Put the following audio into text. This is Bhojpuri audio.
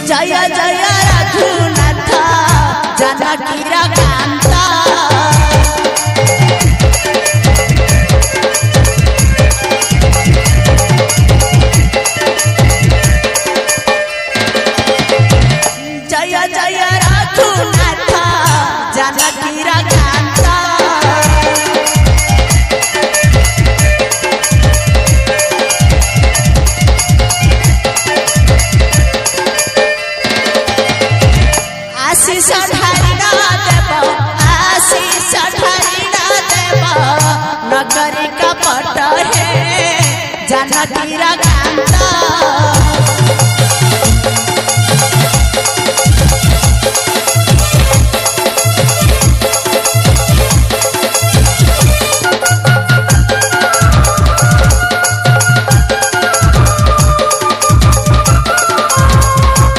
जय जय रघुनाथ जानकी कांता जय जय रघुनाथ जानकी कांता आशीष ढारिना देव आशीष ढारिना देव नगरी कपट है जानकी